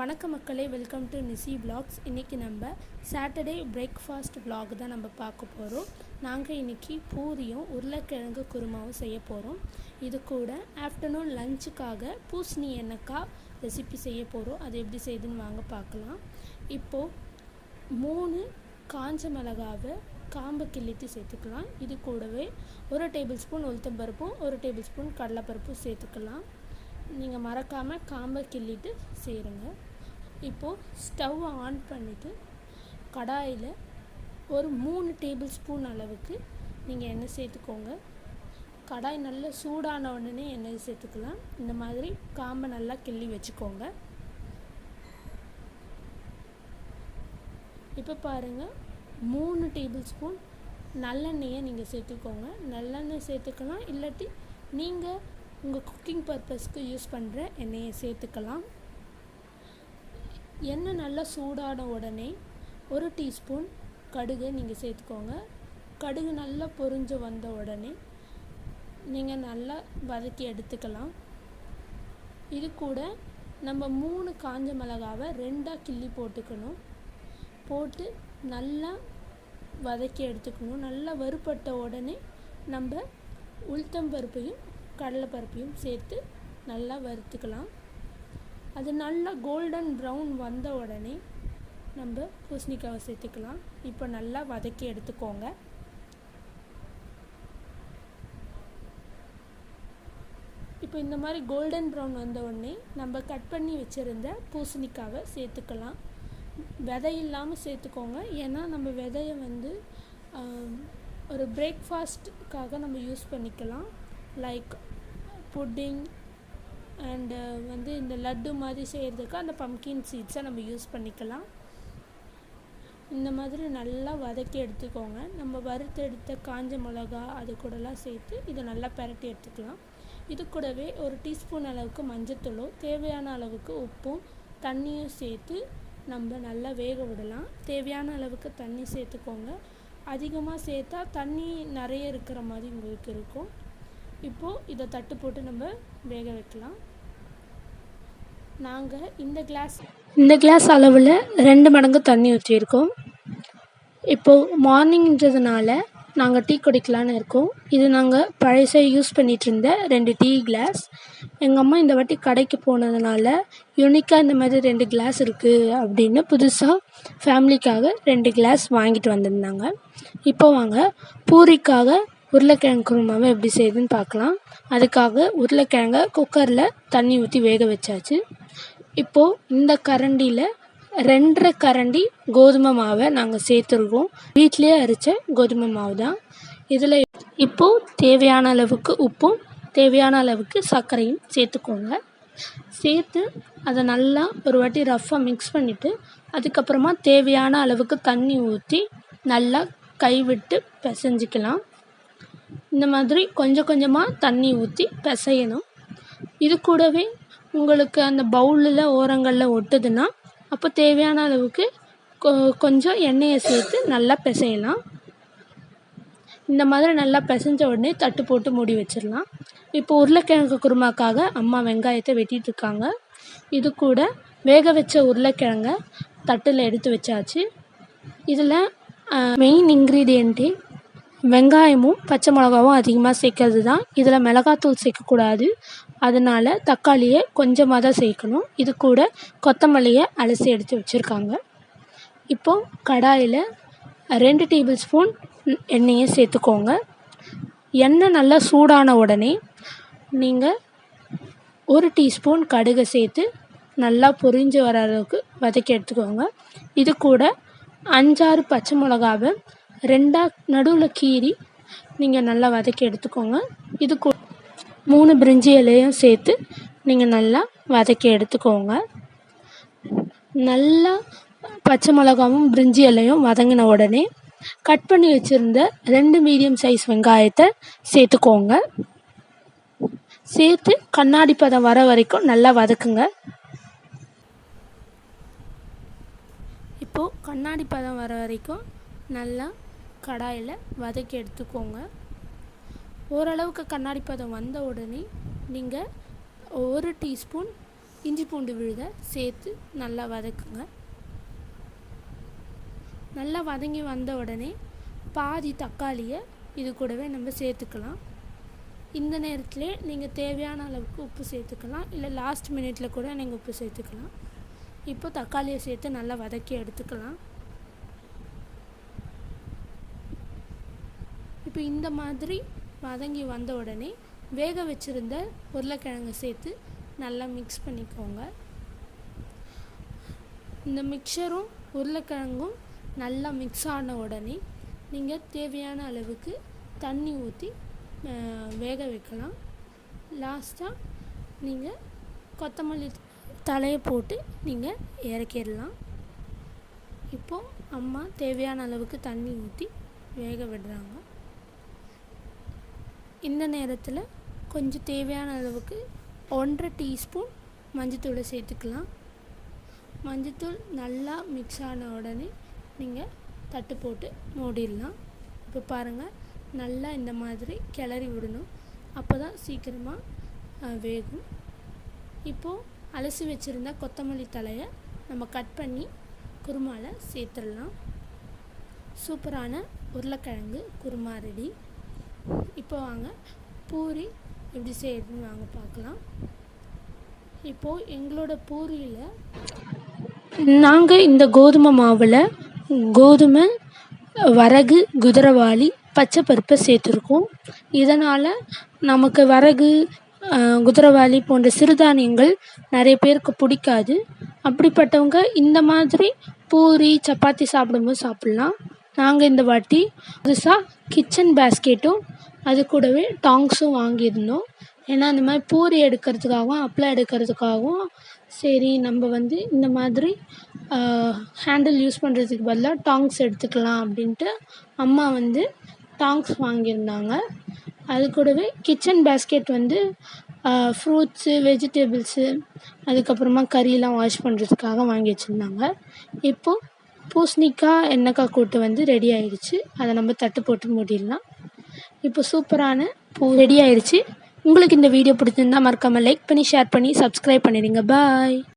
வணக்க மக்களே, welcome to நிசி vlogs. இன்றைக்கி நம்ம சாட்டர்டே பிரேக்ஃபாஸ்ட் vlog தான் நம்ம பார்க்க போகிறோம். நாங்கள் இன்றைக்கி பூரியும் உருளைக்கிழங்கு குருமாவும் செய்ய போகிறோம். இது கூட ஆஃப்டர்நூன் லஞ்சுக்காக பூசணி எண்ணெய்க்காய் ரெசிபி செய்ய போகிறோம். அது எப்படி செய்யுதுன்னு வாங்க பார்க்கலாம். இப்போது 3 காஞ்ச மிளகாவை காம்பை கிள்ளிட்டு சேர்த்துக்கலாம். இது கூடவே 1 டேபிள் ஸ்பூன் உளுத்தம்பருப்பும் 1 டேபிள் ஸ்பூன் கடலைப்பருப்பும் சேர்த்துக்கலாம். நீங்கள் மறக்காமல் காம்பை கிள்ளிட்டு சேருங்க. இப்போது ஸ்டவ்வை ஆன் பண்ணிவிட்டு கடாயில் ஒரு 3 டேபிள் ஸ்பூன் அளவுக்கு நீங்கள் எண்ணெய் சேர்த்துக்கோங்க. கடாய் நல்லா சூடான உடனே எண்ணெய் சேர்த்துக்கலாம். இந்த மாதிரி காம்பை நல்லா கிள்ளி வச்சுக்கோங்க. இப்போ பாருங்கள், 3 டேபிள் ஸ்பூன் நல்லெண்ணெயை நீங்கள் சேர்த்துக்கோங்க. நல்லெண்ணெய் சேர்த்துக்கலாம், இல்லாட்டி நீங்கள் உங்கள் குக்கிங் பர்பஸ்க்கு யூஸ் பண்ணுற எண்ணெயை சேர்த்துக்கலாம். எண்ணெய் நல்லா சூடான உடனே 1 டீஸ்பூன் கடுகு நீங்கள் சேர்த்துக்கோங்க. கடுகு நல்லா பொரிஞ்சு வந்த உடனே நீங்கள் நல்லா வதக்கி எடுத்துக்கலாம். இது கூட நம்ம 3 காஞ்ச மிளகாவை 2ஆக கிள்ளி போட்டுக்கணும். போட்டு நல்லா வதக்கி எடுத்துக்கணும். நல்லா வறுபட்ட உடனே நம்ம உளுத்தம்பருப்பையும் கடலைப்பருப்பையும் சேர்த்து நல்லா வறுத்துக்கலாம். அது நல்லா கோல்டன் ப்ரௌன் வந்த உடனே நம்ம பூசணிக்காவை சேர்த்துக்கலாம். இப்போ நல்லா வதக்கி எடுத்துக்கோங்க. இப்போ இந்த மாதிரி கோல்டன் ப்ரௌன் வந்த உடனே நம்ம கட் பண்ணி வச்சுருந்த பூசணிக்காவை சேர்த்துக்கலாம். விதை இல்லாமல் சேர்த்துக்கோங்க. ஏன்னா நம்ம விதையை ஒரு பிரேக்ஃபாஸ்ட்டுக்காக நம்ம யூஸ் பண்ணிக்கலாம். லைக் புட்டிங் அண்டு இந்த லட்டு மாதிரி செய்கிறதுக்கு அந்த பம்கின் சீட்ஸை நம்ம யூஸ் பண்ணிக்கலாம். இந்த மாதிரி நல்லா வதக்கி எடுத்துக்கோங்க. நம்ம வறுத்து எடுத்த காஞ்ச மிளகா அது கூடலாம் சேர்த்து இதை நல்லா பரட்டி எடுத்துக்கலாம். இது கூடவே 1 டீஸ்பூன் அளவுக்கு மஞ்சத்தூளும் தேவையான அளவுக்கு உப்பும் தண்ணியும் சேர்த்து நம்ம நல்லா வேக விடலாம். தேவையான அளவுக்கு தண்ணி சேர்த்துக்கோங்க. அதிகமாக சேர்த்தா தண்ணி நிறைய இருக்கிற மாதிரி உங்களுக்கு இருக்கும். இப்போது இதை தட்டு போட்டு நம்ம வேக வைக்கலாம். நாங்கள் இந்த கிளாஸ் அளவில் 2 மடங்கு தண்ணி ஊற்றியிருக்கோம். இப்போது மார்னிங்கிறதுனால நாங்கள் டீ குடிக்கலான்னு இருக்கோம். இது நாங்கள் பழசை யூஸ் பண்ணிகிட்டு இருந்த 2 டீ கிளாஸ். எங்கள் அம்மா இந்த வாட்டி கடைக்கு போனதுனால யூனிக்காக இந்த மாதிரி 2 கிளாஸ் இருக்குது அப்படின்னு புதுசாக ஃபேமிலிக்காக 2 கிளாஸ் வாங்கிட்டு வந்திருந்தாங்க. இப்போ வாங்க பூரிக்காக உருளைக்கிழங்கு குருமாவை எப்படி செய்யுதுன்னு பார்க்கலாம். அதுக்காக உருளைக்கிழங்கை குக்கரில் தண்ணி ஊற்றி வேக வச்சாச்சு. இப்போது இந்த கரண்டியில் 2.5 கரண்டி கோதுமை மாவை நாங்கள் சேர்த்துருக்கோம். வீட்டிலே அரைச்ச கோதுமை மாவு தான். இதில் இப்போது தேவையான அளவுக்கு உப்பும் தேவையான அளவுக்கு சர்க்கரையும் சேர்த்துக்கோங்க. சேர்த்து அதை நல்லா ஒரு வாட்டி ரஃப்பாக மிக்ஸ் பண்ணிவிட்டு அதுக்கப்புறமா தேவையான அளவுக்கு தண்ணி ஊற்றி நல்லா கைவிட்டு பிசைஞ்சிக்கலாம். இந்த மாதிரி கொஞ்சம் கொஞ்சமாக தண்ணி ஊற்றி பிசையணும். இது கூடவே உங்களுக்கு அந்த பவுலில் ஓரங்களில் ஒட்டுதுன்னா அப்போ தேவையான அளவுக்கு கொஞ்சம் எண்ணெயை சேர்த்து நல்லா பிசையலாம். இந்த மாதிரி நல்லா பிசைஞ்ச உடனே தட்டு போட்டு மூடி வச்சிடலாம். இப்போ உருளைக்கிழங்கு குருமாக்காக அம்மா வெங்காயத்தை வெட்டிகிட்டு இருக்காங்க. இது கூட வேக வச்ச உருளைக்கிழங்கை தட்டில் எடுத்து வச்சாச்சு. இதில் மெயின் இன்க்ரீடியண்ட்டே வெங்காயமும் பச்சை மிளகாவும் அதிகமாக சேர்க்கறது தான். இதில் மிளகாத்தூள் சேர்க்கக்கூடாது. அதனால் தக்காளியை கொஞ்சமாக தான் சேர்க்கணும். இது கூட கொத்தமல்லியை அலசி எடுத்து வச்சுருக்காங்க. இப்போது கடாயில் 2 டேபிள் ஸ்பூன் எண்ணெயை சேர்த்துக்கோங்க. எண்ணெய் நல்லா சூடான உடனே நீங்கள் 1 டீஸ்பூன் கடுகை சேர்த்து நல்லா பொரிஞ்சு வர அளவுக்கு வதக்கி எடுத்துக்கோங்க. இது கூட 5-6 பச்சை மிளகாவை 2ஆக நடுவில் கீறி நீங்கள் நல்லா வதக்கி எடுத்துக்கோங்க. இது 3 பிரிஞ்சி இலையும் சேர்த்து நீங்கள் நல்லா வதக்கி எடுத்துக்கோங்க. நல்லா பச்சை மிளகாவும் பிரிஞ்சி இலையும் வதங்கின உடனே கட் பண்ணி வச்சுருந்த 2 மீடியம் சைஸ் வெங்காயத்தை சேர்த்துக்கோங்க. சேர்த்து கண்ணாடி பதம் வர வரைக்கும் நல்லா வதக்குங்க. இப்போது கண்ணாடி பதம் வர வரைக்கும் நல்லா கடாயில் வதக்கி எடுத்துக்கோங்க. ஓரளவுக்கு கண்ணாடி பதம் வந்த உடனே நீங்கள் 1 டீஸ்பூன் இஞ்சி பூண்டு விழுதை சேர்த்து நல்லா வதக்குங்க. நல்லா வதங்கி வந்த உடனே பாதி தக்காளியை இது கூடவே நம்ம சேர்த்துக்கலாம். இந்த நேரத்திலே நீங்கள் தேவையான அளவுக்கு உப்பு சேர்த்துக்கலாம், இல்லை லாஸ்ட் மினிட்டில் கூட நீங்கள் உப்பு சேர்த்துக்கலாம். இப்போ தக்காளியை சேர்த்து நல்லா வதக்கி எடுத்துக்கலாம். இப்போ இந்த மாதிரி வதங்கி வந்த உடனே வேக வச்சுருந்த உருளைக்கிழங்கு சேர்த்து நல்லா மிக்ஸ் பண்ணிக்கோங்க. இந்த மிக்சரும் உருளைக்கிழங்கும் நல்லா மிக்ஸ் ஆன உடனே நீங்கள் தேவையான அளவுக்கு தண்ணி ஊற்றி வேக வைக்கலாம். லாஸ்ட்டாக நீங்கள் கொத்தமல்லி தலையை போட்டு நீங்கள் இறக்கிடலாம். இப்போது அம்மா தேவையான அளவுக்கு தண்ணி ஊற்றி வேக விடுறாங்க. இந்த நேரத்தில் கொஞ்சம் தேவையான அளவுக்கு 1.5 டீஸ்பூன் மஞ்சத்தூளை சேர்த்துக்கலாம். மஞ்சத்தூள் நல்லா மிக்ஸ் ஆன உடனே நீங்கள் தட்டு போட்டு மூடிடலாம். இப்போ பாருங்கள், நல்லா இந்த மாதிரி கிளறி விடணும், அப்போ தான் சீக்கிரமாக வேகும். இப்போது அலசி வச்சுருந்த கொத்தமல்லி தலையை நம்ம கட் பண்ணி குருமாவில் சேர்த்துடலாம். சூப்பரான உருளைக்கிழங்கு குருமா ரெடி. இப்போ வாங்க பூரி எப்படி செய்யறதுன்னு வாங்க பார்க்கலாம். இப்போது எங்களோட பூரியில் நாங்கள் இந்த கோதுமை மாவில் கோதுமை, வரகு, குதிரைவாலி, பச்சைப்பருப்பை சேர்த்துருக்கோம். இதனால் நமக்கு வரகு, குதிரைவாலி போன்ற சிறுதானியங்கள் நிறைய பேருக்கு பிடிக்காது. அப்படிப்பட்டவங்க இந்த மாதிரி பூரி, சப்பாத்தி சாப்பிடும்போது சாப்பிட்லாம். நாங்கள் இந்த வாட்டி புதுசாக கிச்சன் பேஸ்கெட்டும் அது கூடவே டாங்ஸும் வாங்கியிருந்தோம். ஏன்னா இந்த மாதிரி பூரி எடுக்கிறதுக்காகவும் அப்பளம் எடுக்கிறதுக்காகவும் சரி நம்ம வந்து இந்த மாதிரி ஹேண்டில் யூஸ் பண்ணுறதுக்கு பதிலாக டாங்ஸ் எடுத்துக்கலாம் அப்படின்ட்டு அம்மா வந்து டாங்ஸ் வாங்கியிருந்தாங்க. அது கூடவே கிச்சன் பேஸ்கெட் வந்து ஃப்ரூட்ஸு, வெஜிடபிள்ஸு, அதுக்கப்புறமா கறியெலாம் வாஷ் பண்ணுறதுக்காக வாங்கி வச்சுருந்தாங்க. இப்போது பூசணிக்காய், எண்ணெய்க்காய் கூட்டு வந்து ரெடி ஆகிடுச்சு. அதை நம்ம தட்டு போட்டு மூடிடலாம். இப்போ சூப்பரான பூ ரெடி ஆகிடுச்சு. உங்களுக்கு இந்த வீடியோ பிடிச்சிருந்தால் மறக்காமல் லைக் பண்ணி, ஷேர் பண்ணி, சப்ஸ்கிரைப் பண்ணிடுங்க. பாய்.